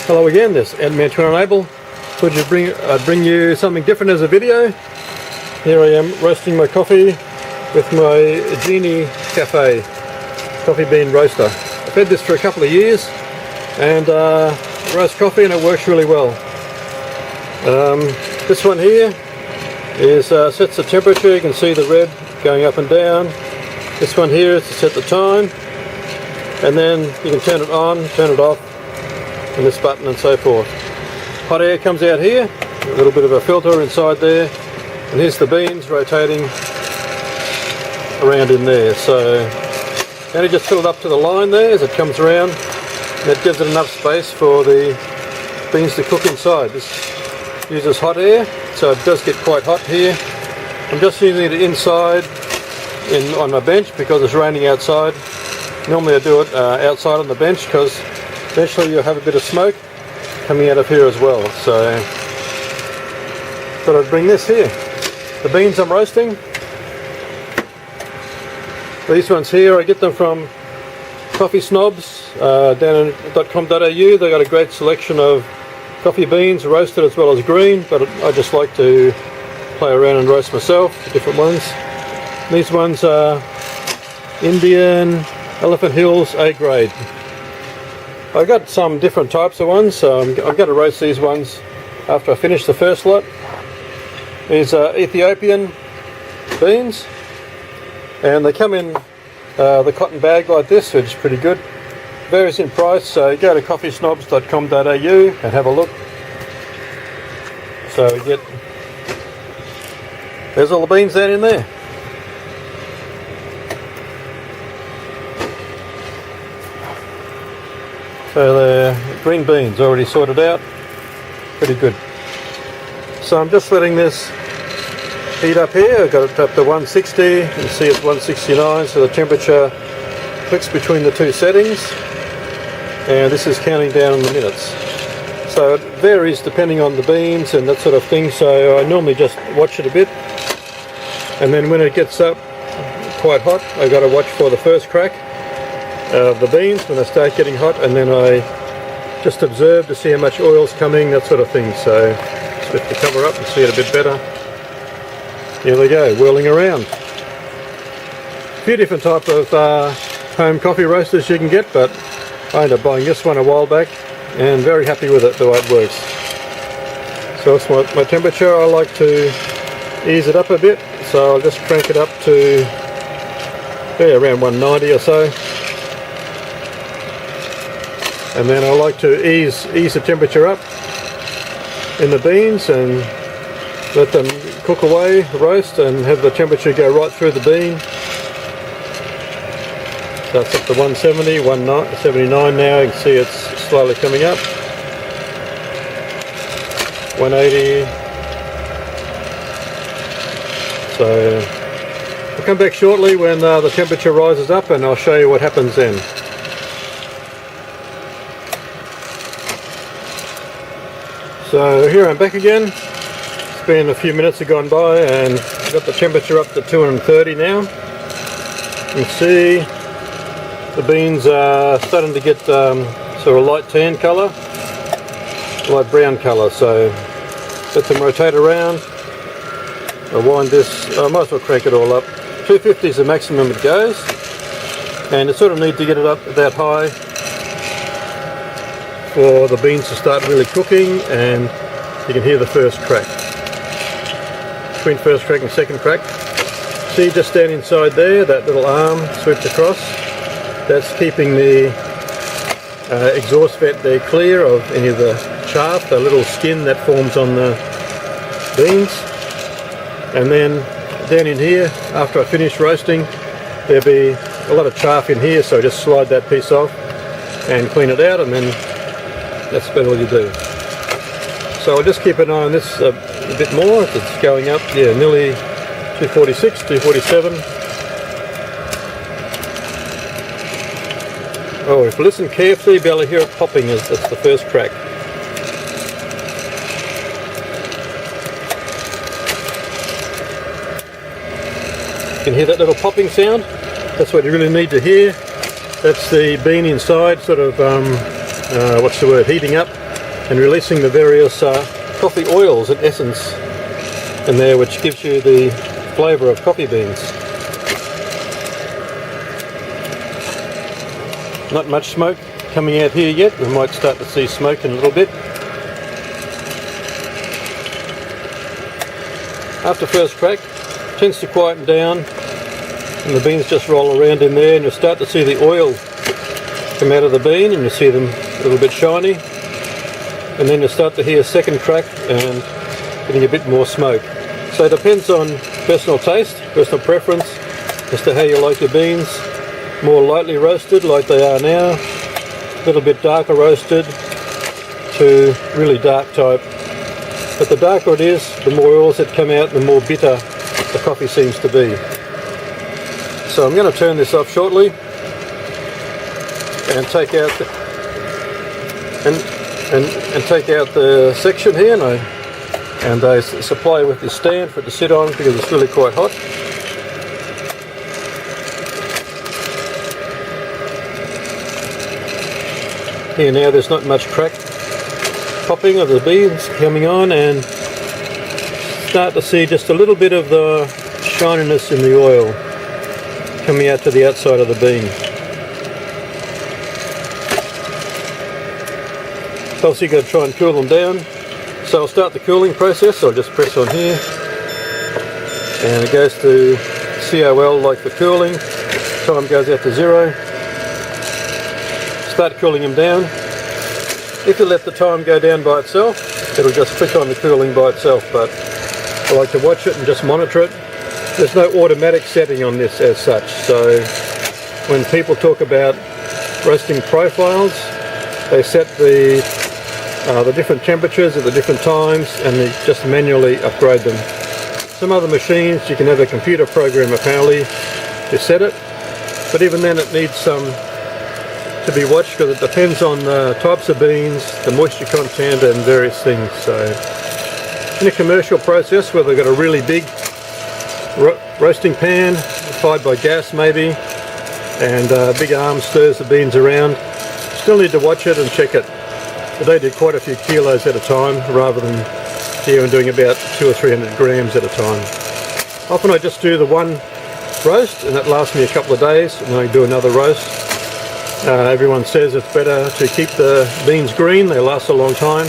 Hello again, this is Ant-Man 2Unable. Would you bring you something different as a video? Here I am roasting my coffee with my Genie Cafe coffee bean roaster. I've had this for a couple of years and roast coffee and it works really well. This one here is sets the temperature. You can see the red going up and down. This one here is to set the time, and then you can turn it on, turn it off, and this button and so forth. Hot air comes out here, a little bit of a filter inside there, and here's the beans rotating around in there. So only just fill it up to the line there as it comes around. That gives it enough space for the beans to cook inside. This uses hot air, so it does get quite hot here. I'm just using it inside on my bench because it's raining outside. Normally I do it outside on the bench because eventually you'll have a bit of smoke coming out of here as well. So thought I'd bring this here. The beans I'm roasting, these ones here, I get them from Coffee Snobs down in .com.au. They've got a great selection of coffee beans, roasted as well as green, but I just like to play around and roast myself, the different ones. These ones are Indian Elephant Hills A grade. I've got some different types of ones, so I'm going to roast these ones after I finish the first lot. These are Ethiopian beans, and they come in the cotton bag like this, which is pretty good. Varies in price, so go to coffeesnobs.com.au and have a look. So we get, there's all the beans down in there. So the green beans already sorted out, pretty good. So I'm just letting this heat up here. I've got it up to 160, you can see it's 169, so the temperature clicks between the two settings, and this is counting down in the minutes. So it varies depending on the beans and that sort of thing, so I normally just watch it a bit, and then when it gets up quite hot I've got to watch for the first crack of the beans when they start getting hot, and then I just observe to see how much oil's coming, that sort of thing. So just lift the cover up and see it a bit better. Here they go, whirling around. A few different type of home coffee roasters you can get, but I ended up buying this one a while back and very happy with it, the way it works. So it's my temperature. I like to ease it up a bit, so I'll just crank it up to around 190 or so. And then I like to ease the temperature up in the beans and let them cook away, roast, and have the temperature go right through the bean. So it's up to 170, 179 now. You can see it's slowly coming up. 180. So I'll come back shortly when the temperature rises up and I'll show you what happens then. So here I'm back again. It's been a few minutes have gone by and I've got the temperature up to 230 now. You can see the beans are starting to get sort of light tan colour, light brown colour. So let them rotate around. I'll wind this, I might as well crank it all up. 250 is the maximum it goes, and you sort of need to get it up that high for the beans to start really cooking, and you can hear the first crack. Between first crack and second crack. See, just down inside there, that little arm swept across, that's keeping the exhaust vent there clear of any of the chaff, the little skin that forms on the beans. And then down in here, after I finish roasting, there'll be a lot of chaff in here, so just slide that piece off and clean it out, and then that's about all you do. So I'll just keep an eye on this a bit more. It's going up, yeah, nearly 246, 247. Oh, if you listen carefully, you'll be able to hear it popping. That's the first crack. You can hear that little popping sound. That's what you really need to hear. That's the bean inside sort of, what's the word, heating up. and releasing the various coffee oils and essence in there, which gives you the flavour of coffee beans. Not much smoke coming out here yet. We might start to see smoke in a little bit. After first crack, tends to quieten down, and the beans just roll around in there, and you'll start to see the oil come out of the bean, and you'll see them a little bit shiny, and then you'll start to hear a second crack and getting a bit more smoke. So it depends on personal taste, personal preference as to how you like your beans. More lightly roasted like they are now, a little bit darker roasted to really dark type. But the darker it is, the more oils that come out, the more bitter the coffee seems to be. So I'm going to turn this off shortly and take out the, and take out the section here, and I supply with this stand for it to sit on because it's really quite hot. Here now there's not much crack popping of the beans coming on, and start to see just a little bit of the shininess in the oil coming out to the outside of the bean. Obviously you've got to try and cool them down. So I'll start the cooling process. I'll just press on here and it goes to COL like the cooling. Time goes out to 0. Start cooling them down. If you let the time go down by itself, it'll just click on the cooling by itself, but I like to watch it and just monitor it. There's no automatic setting on this as such, so when people talk about roasting profiles, they set the different temperatures at the different times, and they just manually upgrade them. Some other machines you can have a computer program apparently to set it, but even then it needs some to be watched because it depends on the types of beans, the moisture content and various things. So in a commercial process where they've got a really big roasting pan fired by gas maybe, and a big arm stirs the beans around, still need to watch it and check it. But they do quite a few kilos at a time rather than here I'm doing about 200 or 300 grams at a time. Often I just do the one roast and that lasts me a couple of days, and then I do another roast. Everyone says it's better to keep the beans green, they last a long time,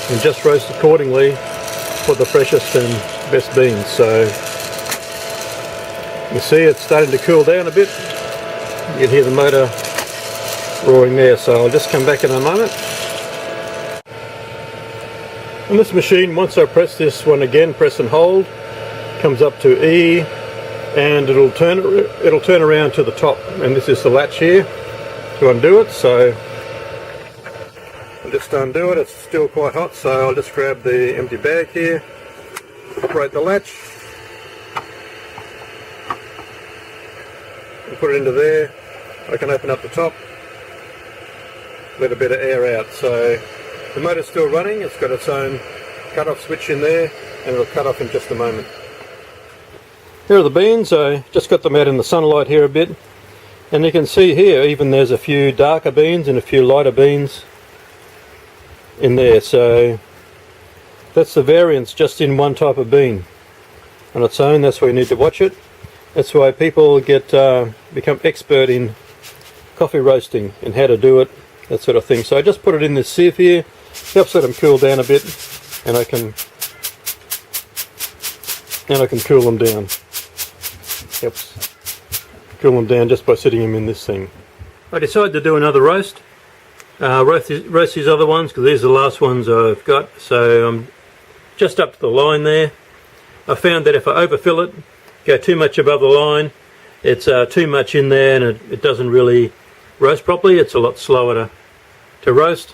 and just roast accordingly for the freshest and best beans. So you see it's starting to cool down a bit. You can hear the motor roaring there, so I'll just come back in a moment. On this machine, once I press this one again, press and hold, comes up to E, and it'll turn around to the top, and this is the latch here to undo it. So I'll just undo it. It's still quite hot, so I'll just grab the empty bag here, operate the latch, and put it into there. I can open up the top, let a bit of air out. So the motor's still running, it's got its own cut-off switch in there, and it'll cut off in just a moment. Here are the beans. I just got them out in the sunlight here a bit, and you can see here even there's a few darker beans and a few lighter beans in there. So that's the variance just in one type of bean on its own. That's why you need to watch it. That's why people become expert in coffee roasting and how to do it, that sort of thing. So I just put it in this sieve here, helps let them cool down a bit, and I can cool them down. Helps cool them down just by sitting them in this thing. I decided to do another roast. Roast these other ones because these are the last ones I've got. So I'm just up to the line there. I found that if I overfill it, go too much above the line, it's too much in there, and it doesn't really roast properly. It's a lot slower to roast.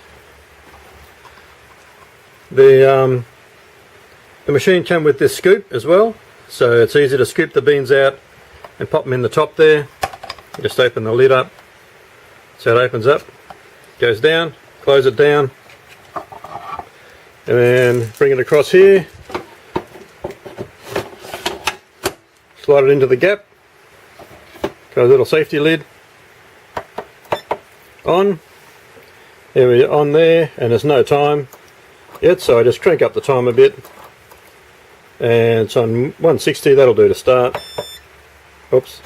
The machine came with this scoop as well, so it's easy to scoop the beans out and pop them in the top there. Just open the lid up, so it opens up, goes down, close it down, and then bring it across here, slide it into the gap, got a little safety lid on. There we are, on there, and there's no time. yet, so I just crank up the time a bit, and it's on 160. That'll do to start. Oops.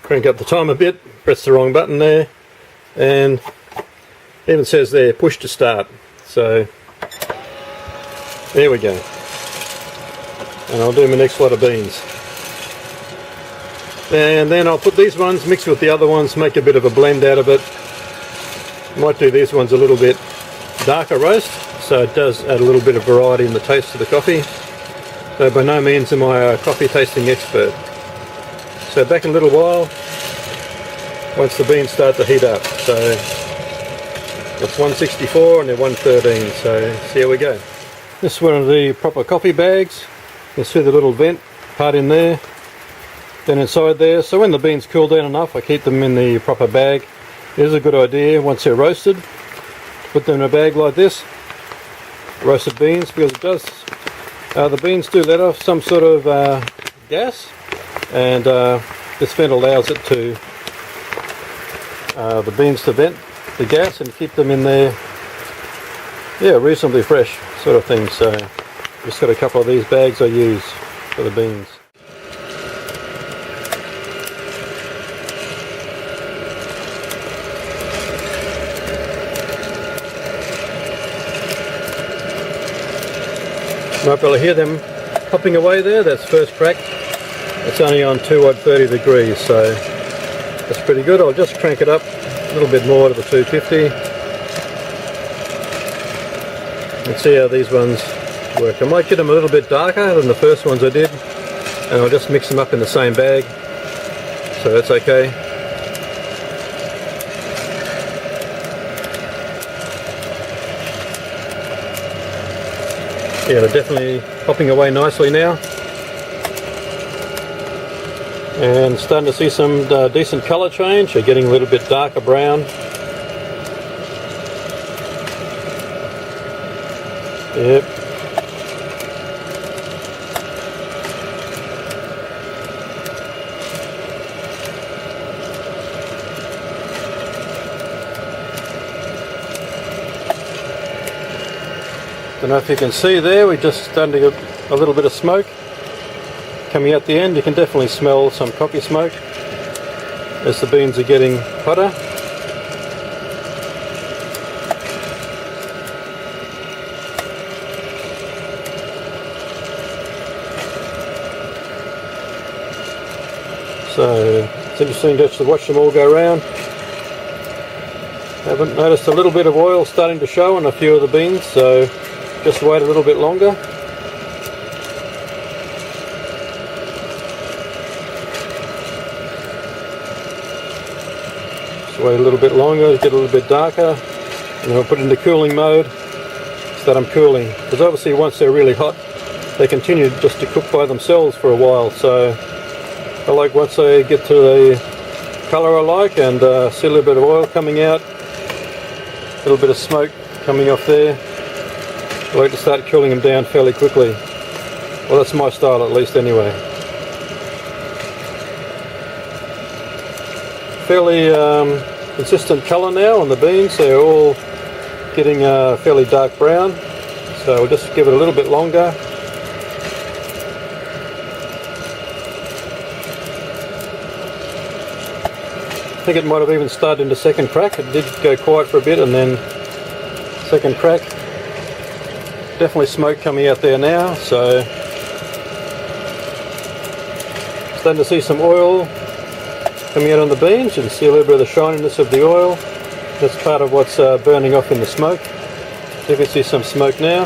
Crank up the time a bit, press the wrong button there, and even says there push to start. So there we go, and I'll do my next lot of beans, and then I'll put these ones mix with the other ones, make a bit of a blend out of it. Might do these ones a little bit darker roast, so it does add a little bit of variety in the taste of the coffee. So by no means am I a coffee tasting expert. So back in a little while once the beans start to heat up. So it's 164 and they're 113, so see how we go. This is one of the proper coffee bags. You see the little vent part in there, then inside there. So when the beans cool down enough, I keep them in the proper bag. It is a good idea once they're roasted, put them in a bag like this, roasted beans, because it does, the beans do let off some sort of gas, and this vent allows it to, the beans to vent the gas and keep them in there, yeah, reasonably fresh sort of thing. So just got a couple of these bags I use for the beans. Might be able to hear them popping away there. That's first crack. It's only on 230 degrees, so that's pretty good. I'll just crank it up a little bit more to the 250 and see how these ones work. I might get them a little bit darker than the first ones I did, and I'll just mix them up in the same bag, so that's okay. Yeah, they're definitely popping away nicely now, and starting to see some decent colour change. They're getting a little bit darker brown. Yep. Don't know if you can see there, we're just starting to get a little bit of smoke coming out the end. You can definitely smell some coffee smoke as the beans are getting hotter. So it's interesting just to watch them all go around. I haven't noticed a little bit of oil starting to show on a few of the beans, so just wait a little bit longer. Just wait a little bit longer, get a little bit darker, and then I'll put it into cooling mode so that I'm cooling. Because obviously once they're really hot, they continue just to cook by themselves for a while. So I like once they get to the colour I like and see a little bit of oil coming out, a little bit of smoke coming off there, I like to start cooling them down fairly quickly. Well, that's my style at least anyway. Fairly consistent colour now on the beans. They're all getting fairly dark brown. So we'll just give it a little bit longer. I think it might have even started into second crack. It did go quiet for a bit and then second crack. Definitely smoke coming out there now, so starting to see some oil coming out on the beans. You can see a little bit of the shininess of the oil. That's part of what's burning off in the smoke. You can see some smoke now,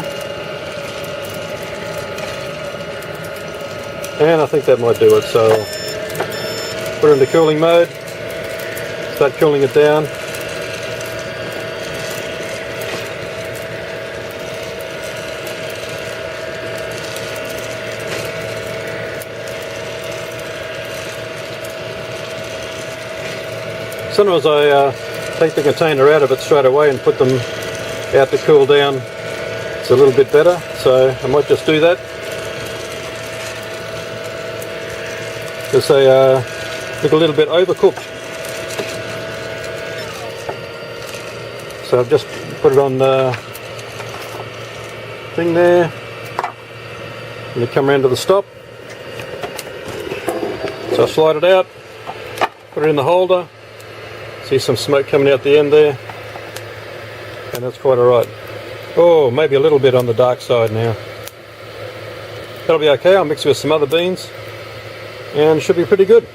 and I think that might do it. So put it into cooling mode, start cooling it down. Sometimes I take the container out of it straight away and put them out to cool down. It's a little bit better, so I might just do that. Because they look a little bit overcooked. So I've just put it on thing there. And you come around to the stop. So I slide it out, put it in the holder. See some smoke coming out the end there. And that's quite alright. Oh, maybe a little bit on the dark side now. That'll be okay. I'll mix it with some other beans and should be pretty good.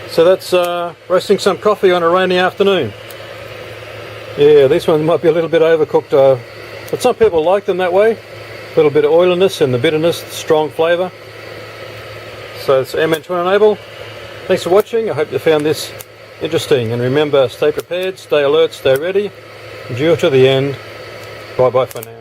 So that's roasting some coffee on a rainy afternoon. Yeah, these ones might be a little bit overcooked, but some people like them that way. A little bit of oiliness and the bitterness, the strong flavour. So it's Airman Twin and Abel. Thanks for watching. I hope you found this interesting. And remember, stay prepared, stay alert, stay ready. Endure to the end. Bye bye for now.